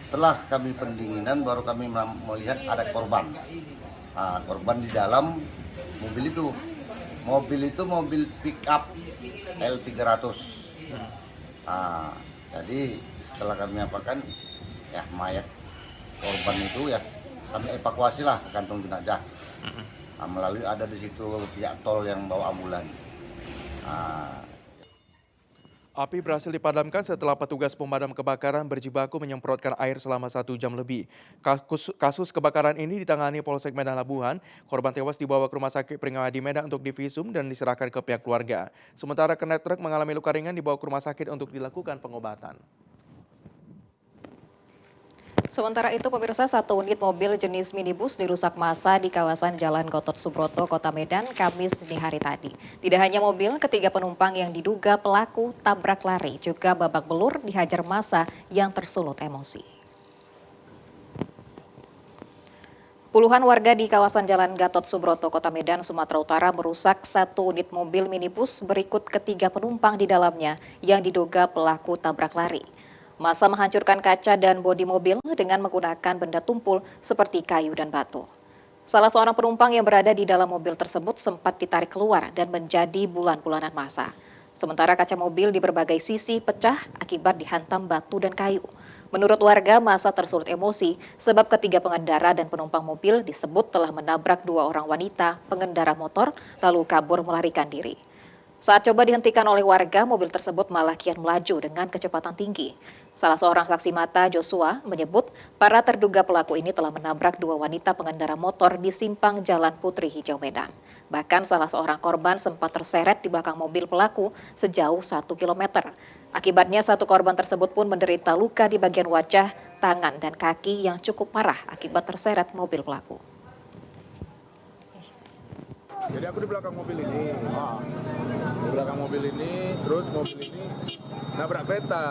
Setelah kami pendinginan, baru kami melihat ada korban. Korban di dalam mobil itu. Mobil itu mobil pick up L300. Jadi setelah kami apakan, ya mayat korban itu ya kami evakuasi lah ke kantung jenazah. Melalui ada di situ pihak tol yang bawa ambulan. Api berhasil dipadamkan setelah petugas pemadam kebakaran berjibaku menyemprotkan air selama 1 jam lebih. Kasus kebakaran ini ditangani Polsek Medan Labuhan. Korban tewas dibawa ke Rumah Sakit Peringatan Medan untuk divisum dan diserahkan ke pihak keluarga. Sementara kernet truk mengalami luka ringan dibawa ke rumah sakit untuk dilakukan pengobatan. Sementara itu, pemirsa, 1 unit mobil jenis minibus dirusak massa di kawasan Jalan Gatot Subroto, Kota Medan, Kamis dini hari tadi. Tidak hanya mobil, ketiga penumpang yang diduga pelaku tabrak lari juga babak belur dihajar massa yang tersulut emosi. Puluhan warga di kawasan Jalan Gatot Subroto, Kota Medan, Sumatera Utara merusak 1 unit mobil minibus berikut ketiga penumpang di dalamnya yang diduga pelaku tabrak lari. Massa menghancurkan kaca dan bodi mobil dengan menggunakan benda tumpul seperti kayu dan batu. Salah seorang penumpang yang berada di dalam mobil tersebut sempat ditarik keluar dan menjadi bulan-bulanan massa. Sementara kaca mobil di berbagai sisi pecah akibat dihantam batu dan kayu. Menurut warga, massa tersulut emosi sebab ketiga pengendara dan penumpang mobil disebut telah menabrak 2 orang wanita pengendara motor lalu kabur melarikan diri. Saat coba dihentikan oleh warga, mobil tersebut malah kian melaju dengan kecepatan tinggi. Salah seorang saksi mata, Joshua, menyebut para terduga pelaku ini telah menabrak 2 wanita pengendara motor di simpang Jalan Putri Hijau Medan. Bahkan salah seorang korban sempat terseret di belakang mobil pelaku sejauh 1 km. Akibatnya 1 korban tersebut pun menderita luka di bagian wajah, tangan, dan kaki yang cukup parah akibat terseret mobil pelaku. Jadi aku di belakang mobil ini, terus mobil ini nabrak kereta,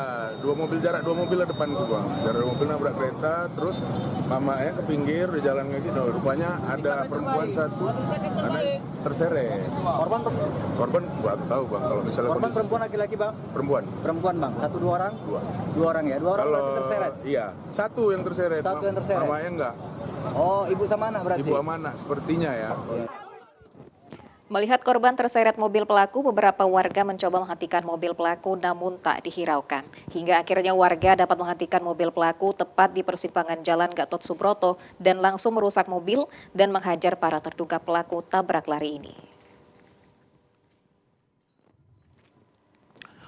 2 mobil jarak 2 mobil di depanku bang, jarak 2 mobil nabrak kereta, terus mamanya ke pinggir di jalan kaki, rupanya ada perempuan satu, karena terseret. Korban gua tahu bang, kalau misalnya korban perempuan laki-laki bang? Perempuan bang, 1-2 orang? 2 orang ya, 2 orang kalau terseret? Iya, satu yang terseret, mamanya enggak. Oh, ibu sama anak berarti? Ibu sama anak, sepertinya ya. Melihat korban terseret mobil pelaku, beberapa warga mencoba menghentikan mobil pelaku namun tak dihiraukan. Hingga akhirnya warga dapat menghentikan mobil pelaku tepat di persimpangan Jalan Gatot Subroto dan langsung merusak mobil dan menghajar para terduga pelaku tabrak lari ini.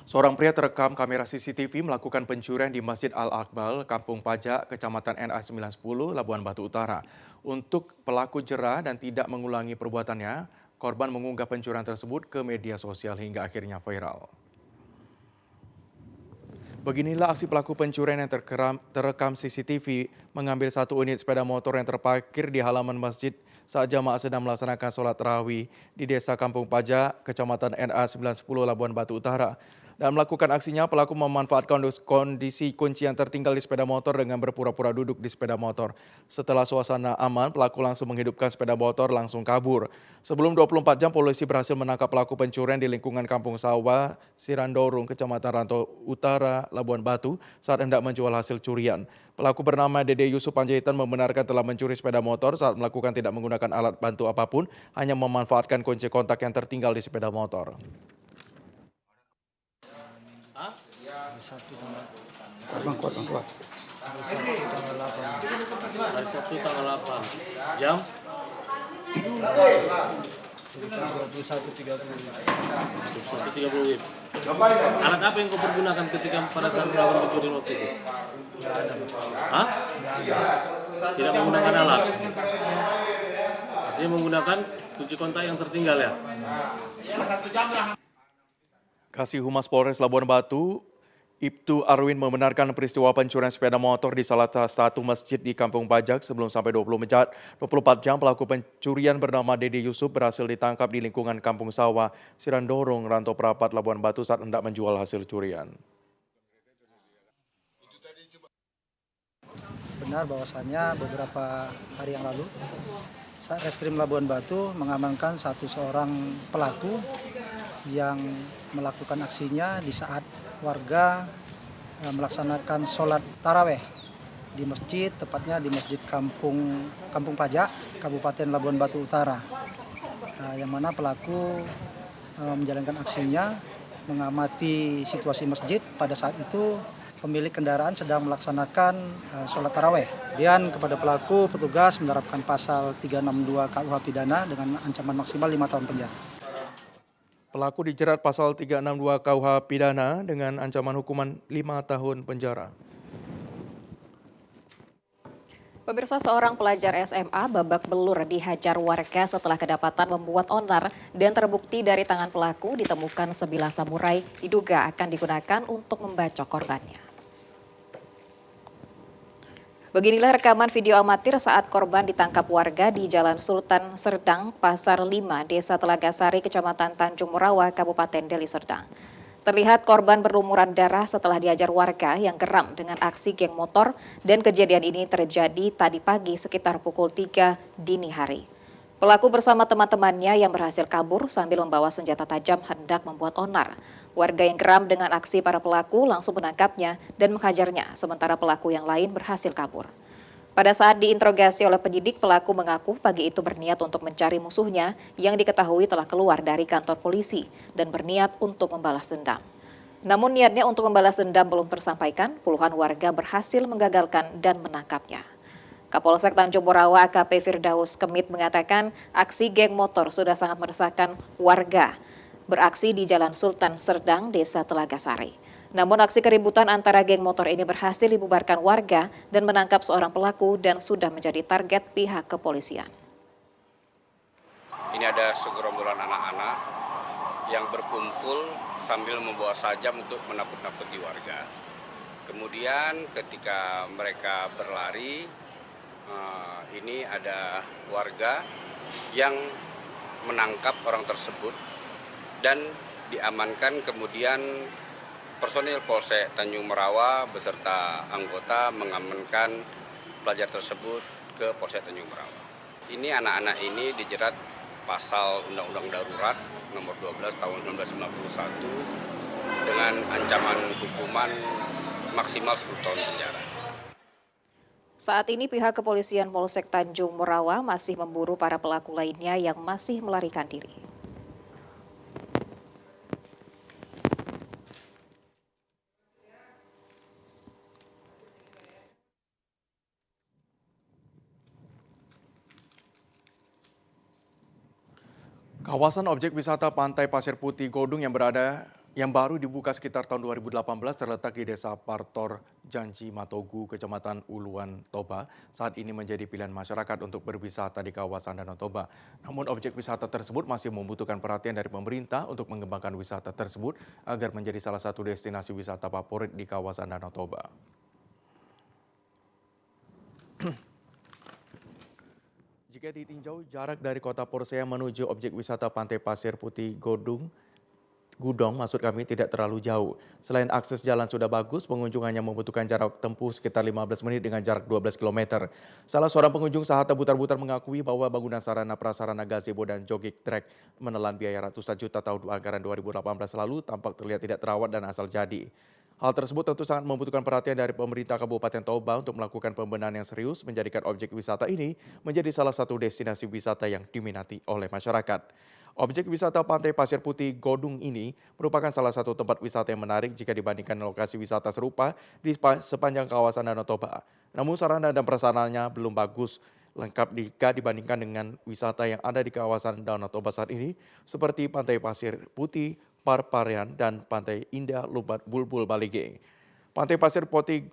Seorang pria terekam kamera CCTV melakukan pencurian di Masjid Al-Akmal, Kampung Pajak, Kecamatan NA 910, Labuan Batu Utara. Untuk pelaku jera dan tidak mengulangi perbuatannya, korban mengunggah pencurian tersebut ke media sosial hingga akhirnya viral. Beginilah aksi pelaku pencurian yang terekam CCTV mengambil 1 unit sepeda motor yang terparkir di halaman masjid saat jamaah sedang melaksanakan sholat tarawih di Desa Kampung Pajak, Kecamatan NA 910, Labuan Batu Utara. Dan melakukan aksinya, pelaku memanfaatkan kondisi kunci yang tertinggal di sepeda motor dengan berpura-pura duduk di sepeda motor. Setelah suasana aman, pelaku langsung menghidupkan sepeda motor langsung kabur. Sebelum 24 jam, polisi berhasil menangkap pelaku pencurian di lingkungan Kampung Sawah, Sirandorong, Kecamatan Rantau Utara, Labuan Batu, saat hendak menjual hasil curian. Pelaku bernama Dede Yusuf Panjaitan membenarkan telah mencuri sepeda motor saat melakukan tidak menggunakan alat bantu apapun, hanya memanfaatkan kunci kontak yang tertinggal di sepeda motor. Kuat. Hari Sabtu tanggal 8. Jam? 21.30. Alat apa yang kau pergunakan ketika pada saat melakukan pencurian waktu itu? Hah? Tidak menggunakan alat? Artinya menggunakan kunci kontak yang tertinggal ya? Kasih Humas Polres Labuan Batu, Ibtu Arwin membenarkan peristiwa pencurian sepeda motor di salah satu masjid di Kampung Pajak. Sebelum sampai 24 jam, pelaku pencurian bernama Dede Yusuf berhasil ditangkap di lingkungan Kampung Sawah, Sirandorong, Rantau Prapat, Labuan Batu saat hendak menjual hasil curian. Benar bahwasannya beberapa hari yang lalu, Satreskrim Labuan Batu mengamankan seorang pelaku yang melakukan aksinya di saat warga melaksanakan sholat taraweh di masjid, tepatnya di Masjid Kampung Pajak, Kabupaten Labuan Batu Utara. Yang mana pelaku menjalankan aksinya, mengamati situasi masjid. Pada saat itu pemilik kendaraan sedang melaksanakan sholat taraweh. Kemudian kepada pelaku petugas menerapkan pasal 362 KUH pidana dengan ancaman maksimal 5 tahun penjara. Pelaku dijerat pasal 362 KUH pidana dengan ancaman hukuman 5 tahun penjara. Pemirsa, seorang pelajar SMA babak belur dihajar warga setelah kedapatan membuat onar dan terbukti dari tangan pelaku ditemukan sebilah samurai diduga akan digunakan untuk membacok korbannya. Beginilah rekaman video amatir saat korban ditangkap warga di Jalan Sultan Serdang, Pasar 5, Desa Telaga Sari, Kecamatan Tanjung Morawa, Kabupaten Deli Serdang. Terlihat korban berlumuran darah setelah diajar warga yang geram dengan aksi geng motor dan kejadian ini terjadi tadi pagi sekitar pukul 3 dini hari. Pelaku bersama teman-temannya yang berhasil kabur sambil membawa senjata tajam hendak membuat onar. Warga yang geram dengan aksi para pelaku langsung menangkapnya dan menghajarnya, sementara pelaku yang lain berhasil kabur. Pada saat diinterogasi oleh penyidik, pelaku mengaku pagi itu berniat untuk mencari musuhnya yang diketahui telah keluar dari kantor polisi dan berniat untuk membalas dendam. Namun niatnya untuk membalas dendam belum tersampaikan, puluhan warga berhasil menggagalkan dan menangkapnya. Kapolsek Tanjung Morawa AKP Firdaus Kemit mengatakan aksi geng motor sudah sangat meresahkan warga beraksi di Jalan Sultan Serdang, Desa Telaga Sari. Namun aksi keributan antara geng motor ini berhasil dibubarkan warga dan menangkap seorang pelaku dan sudah menjadi target pihak kepolisian. Ini ada segerombolan anak-anak yang berkumpul sambil membawa sajam untuk menakut-nakuti warga. Kemudian ketika mereka berlari, ini ada warga yang menangkap orang tersebut dan diamankan. Kemudian personil Polsek Tanjung Morawa beserta anggota mengamankan pelajar tersebut ke Polsek Tanjung Morawa. Ini anak-anak ini dijerat pasal Undang-Undang Darurat nomor 12 tahun 1951 dengan ancaman hukuman maksimal 10 tahun penjara. Saat ini pihak kepolisian Polsek Tanjung Morawa masih memburu para pelaku lainnya yang masih melarikan diri. Kawasan objek wisata Pantai Pasir Putih Godung yang baru dibuka sekitar tahun 2018 terletak di Desa Partor, Janji Matogu, Kecamatan Uluan Toba, saat ini menjadi pilihan masyarakat untuk berwisata di kawasan Danau Toba. Namun objek wisata tersebut masih membutuhkan perhatian dari pemerintah untuk mengembangkan wisata tersebut agar menjadi salah satu destinasi wisata favorit di kawasan Danau Toba. Jika ditinjau jarak dari kota Porsea menuju objek wisata Pantai Pasir Putih Gudong tidak terlalu jauh. Selain akses jalan sudah bagus, pengunjung hanya membutuhkan jarak tempuh sekitar 15 menit dengan jarak 12 km. Salah seorang pengunjung Sahata Butar-Butar mengakui bahwa bangunan sarana prasarana gazebo dan jogging track menelan biaya ratusan juta tahun anggaran 2018 lalu tampak terlihat tidak terawat dan asal jadi. Hal tersebut tentu sangat membutuhkan perhatian dari pemerintah Kabupaten Toba untuk melakukan pembenahan yang serius menjadikan objek wisata ini menjadi salah satu destinasi wisata yang diminati oleh masyarakat. Objek wisata Pantai Pasir Putih Godung ini merupakan salah satu tempat wisata yang menarik jika dibandingkan lokasi wisata serupa di sepanjang kawasan Danau Toba. Namun sarana dan prasarananya belum bagus lengkap jika dibandingkan dengan wisata yang ada di kawasan Danau Toba saat ini seperti Pantai Pasir Putih, Parparian, dan Pantai Indah Lubat Bulbul Balige. Pantai Pasir Putih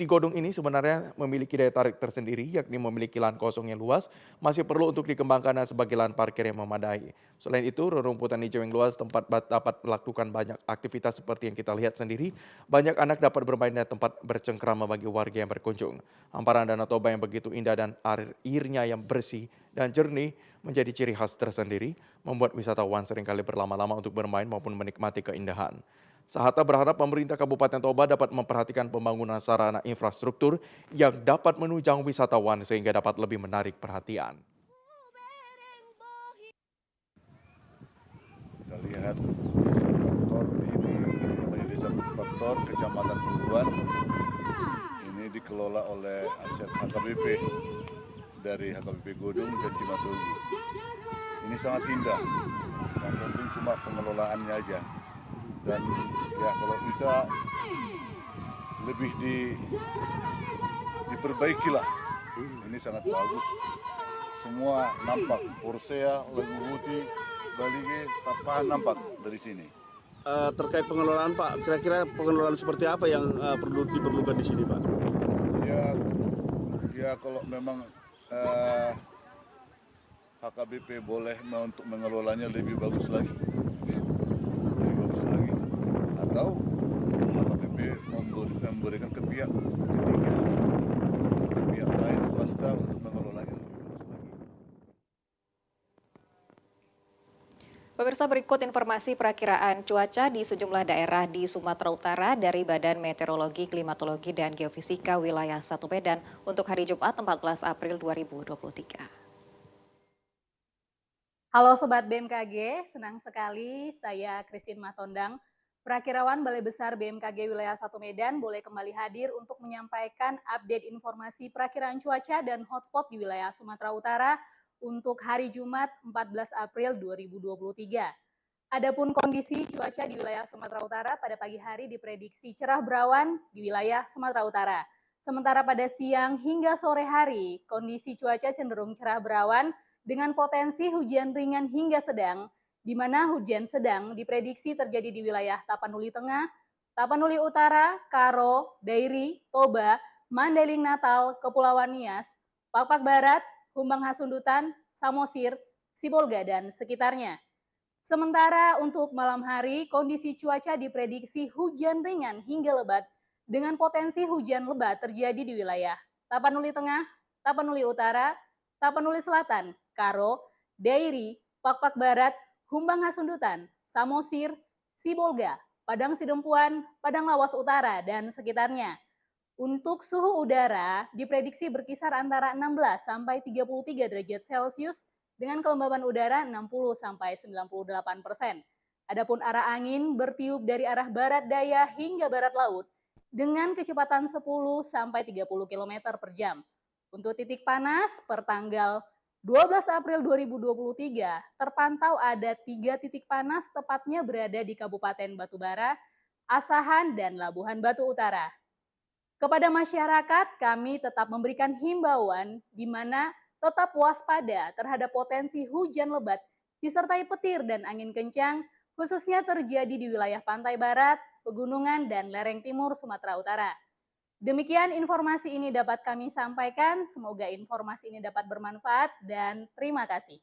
Godung ini sebenarnya memiliki daya tarik tersendiri, yakni memiliki lahan kosong yang luas, masih perlu untuk dikembangkan sebagai lahan parkir yang memadai. Selain itu, rerumputan hijau yang luas tempat dapat melakukan banyak aktivitas seperti yang kita lihat sendiri. Banyak anak dapat bermain di tempat bercengkrama bagi warga yang berkunjung. Hamparan Danau Toba yang begitu indah dan airnya yang bersih dan jernih menjadi ciri khas tersendiri, membuat wisatawan seringkali berlama-lama untuk bermain maupun menikmati keindahan. Sahata berharap pemerintah Kabupaten Toba dapat memperhatikan pembangunan sarana infrastruktur yang dapat menunjang wisatawan sehingga dapat lebih menarik perhatian. Kita lihat Desa Partor ini namanya Desa Partor, Kecamatan Uluan. Ini dikelola oleh aset HKBP dari HKBP Godung dan Cimatogu. Ini sangat indah. Yang penting cuma pengelolaannya aja. Dan ya kalau bisa lebih diperbaikilah. Ini sangat bagus. Semua nampak Porsea, Lagu Putih, Balige Tapahan nampak dari sini. Terkait pengelolaan Pak, kira-kira pengelolaan seperti apa yang perlu diperlukan di sini Pak? Ya kalau memang HKBP boleh untuk mengelolanya lebih bagus lagi, atau HKBP memberikan ke pihak ketiga, ke pihak lain swasta untuk mengelolanya lebih bagus lagi. Pemirsa, berikut informasi perakiraan cuaca di sejumlah daerah di Sumatera Utara dari Badan Meteorologi, Klimatologi, dan Geofisika Wilayah 1 Medan untuk hari Jumat 14 April 2023. Halo Sobat BMKG, senang sekali saya Christine Matondang. Perakirawan Balai Besar BMKG Wilayah 1 Medan boleh kembali hadir untuk menyampaikan update informasi perakiraan cuaca dan hotspot di wilayah Sumatera Utara untuk hari Jumat 14 April 2023. Adapun kondisi cuaca di wilayah Sumatera Utara pada pagi hari diprediksi cerah berawan di wilayah Sumatera Utara. Sementara pada siang hingga sore hari, kondisi cuaca cenderung cerah berawan dengan potensi hujan ringan hingga sedang, di mana hujan sedang diprediksi terjadi di wilayah Tapanuli Tengah, Tapanuli Utara, Karo, Dairi, Toba, Mandailing Natal, Kepulauan Nias, Pakpak Barat, Humbang Hasundutan, Samosir, Sibolga, dan sekitarnya. Sementara untuk malam hari, kondisi cuaca diprediksi hujan ringan hingga lebat dengan potensi hujan lebat terjadi di wilayah Tapanuli Tengah, Tapanuli Utara, Tapanuli Selatan, Karo, Dairi, Pakpak Barat, Humbang Hasundutan, Samosir, Sibolga, Padang Sidempuan, Padang Lawas Utara, dan sekitarnya. Untuk suhu udara diprediksi berkisar antara 16 sampai 33 derajat Celcius dengan kelembaban udara 60 sampai 98%. Adapun arah angin bertiup dari arah barat daya hingga barat laut dengan kecepatan 10 sampai 30 km per jam. Untuk titik panas per tanggal 12 April 2023 terpantau ada 3 titik panas tepatnya berada di Kabupaten Batubara, Asahan, dan Labuhan Batu Utara. Kepada masyarakat, kami tetap memberikan himbauan di mana tetap waspada terhadap potensi hujan lebat disertai petir dan angin kencang, khususnya terjadi di wilayah pantai barat, pegunungan, dan lereng timur Sumatera Utara. Demikian informasi ini dapat kami sampaikan, semoga informasi ini dapat bermanfaat dan terima kasih.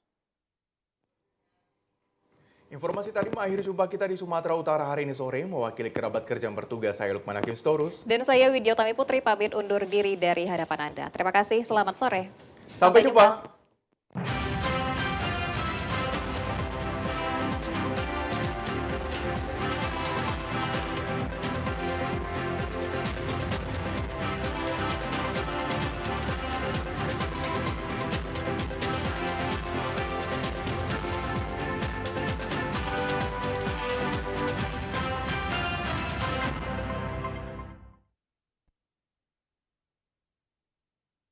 Informasi tadi mengakhiri jumpa kita di Sumatera Utara hari ini sore. Mewakili kerabat kerja yang bertugas, saya Lukman Hakim Storus. Dan saya Widyotami Putri pamit undur diri dari hadapan Anda. Terima kasih, selamat sore. Sampai jumpa.